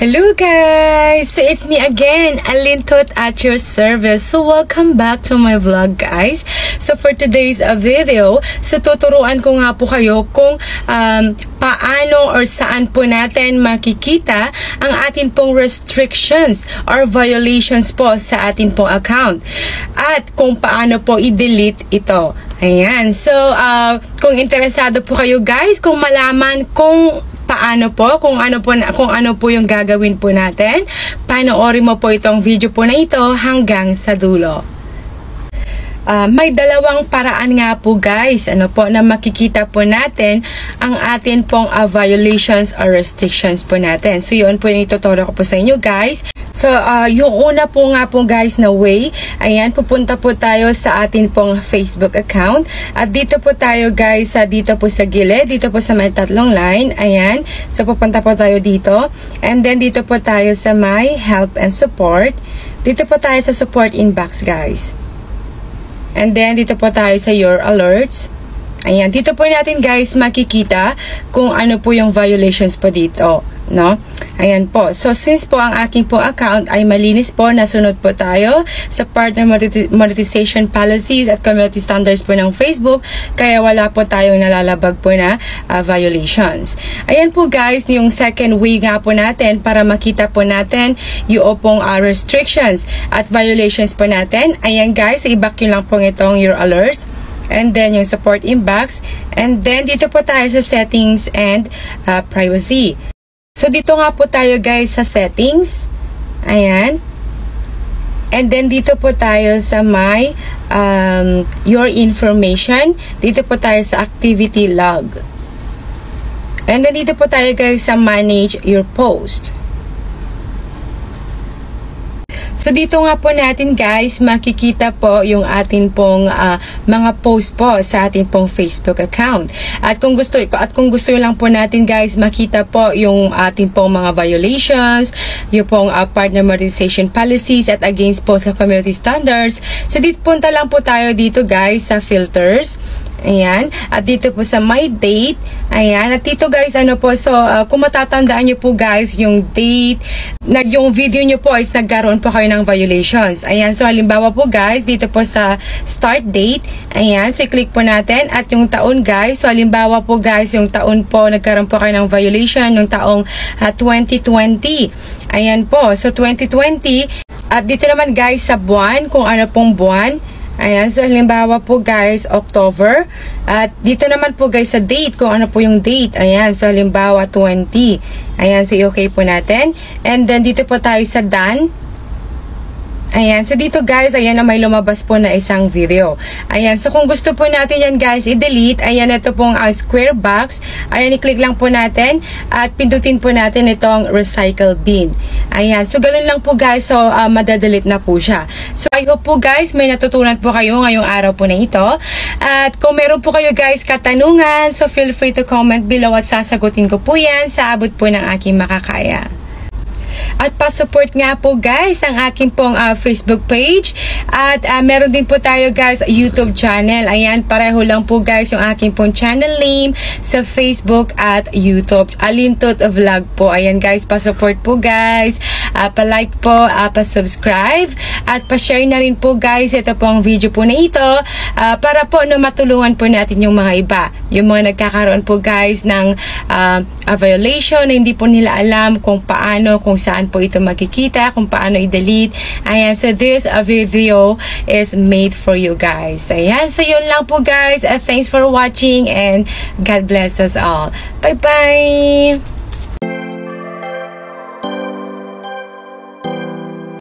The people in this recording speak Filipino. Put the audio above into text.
Hello guys! So it's me again, Alintot at your service. So welcome back to my vlog guys. So for today's video, so tuturuan ko nga po kayo kung paano or saan po natin makikita ang atin pong restrictions or violations po sa atin pong account. At kung paano po i-delete ito. Ayan. So kung interesado po kayo guys, kung malaman kung paano po, kung ano po yung gagawin po natin, panoorin mo po itong video po na ito hanggang sa dulo. May dalawang paraan nga po guys, na makikita po natin ang atin pong violations or restrictions po natin. So yun po yung ituturo ko po sa inyo guys. So, yung una po nga po guys na way, ayan, pupunta po tayo sa atin pong Facebook account. At dito po tayo guys, dito po sa gilid, dito po sa may tatlong line, ayan. So, pupunta po tayo dito. And then, dito po tayo sa my help and support. Dito po tayo sa support inbox guys. And then, dito po tayo sa your alerts. Ayan, dito po natin guys makikita kung ano po yung violations po dito, no? Ayan po. So, since po ang aking po account ay malinis po, nasunod po tayo sa partner monetization policies at community standards po ng Facebook, kaya wala po tayong nalalabag po na violations. Ayan po guys, yung second way nga po natin para makita po natin yung pong restrictions at violations po natin. Ayan guys, i-back nyo lang po itong your alerts. And then yung support inbox. And then dito po tayo sa settings and privacy. So dito nga po tayo guys sa settings. Ayan. And then dito po tayo sa my your information. Dito po tayo sa activity log. And then dito po tayo guys sa manage your post. So dito nga po natin guys makikita po yung atin pong mga post po sa atin pong Facebook account. At kung gusto lang po natin guys makita po yung atin pong mga violations, yung pong partner monetization policies at against po sa community standards. So dito punta lang po tayo dito guys sa filters. Ayan. At dito po sa my date. Ayan. At dito guys, so, kung matatandaan nyo po guys, yung date, yung video nyo po is nagkaroon po kayo ng violations. Ayan. So, halimbawa po guys, dito po sa start date. Ayan. So, click po natin. At yung taon guys, so halimbawa po guys, yung taon po, nagkaroon po kayo ng violation, yung taong 2020. Ayan po. So, 2020. At dito naman guys, sa buwan, kung ano pong buwan. Ayan, so halimbawa po guys, October. At dito naman po guys sa date, kung ano po yung date. Ayan, so halimbawa 20. Ayan, so okay po natin. And then dito po tayo sa done. Ayan, so dito guys, ayan na may lumabas po na isang video. Ayan, so kung gusto po natin yan guys, i-delete. Ayan, ito pong square box. Ayan, i-click lang po natin at pindutin po natin itong recycle bin. Ayan, so ganun lang po guys, so madadelete na po siya. So I hope po guys, may natutunan po kayo ngayong araw po na ito. At kung meron po kayo guys katanungan, so feel free to comment below at sasagutin ko po yan sa abot po ng aking makakaya. At pa-support nga po guys ang aking pong Facebook page. At meron din po tayo guys YouTube channel. Ayan, pareho lang po guys yung aking pong channel name sa Facebook at YouTube. Alintot Vlog po. Ayan guys, pa-support po guys. Pa-like po, pa-subscribe. At pa-share na rin po guys ito pong video po na ito. Para po matulungan po natin yung mga iba. Yung mga nagkakaroon po guys ng violation na hindi po nila alam kung paano, kung saan po ito makikita, kung paano i-delete. Ayan, so this video is made for you guys. Ayan, so yun lang po guys. Thanks for watching and God bless us all. Bye-bye!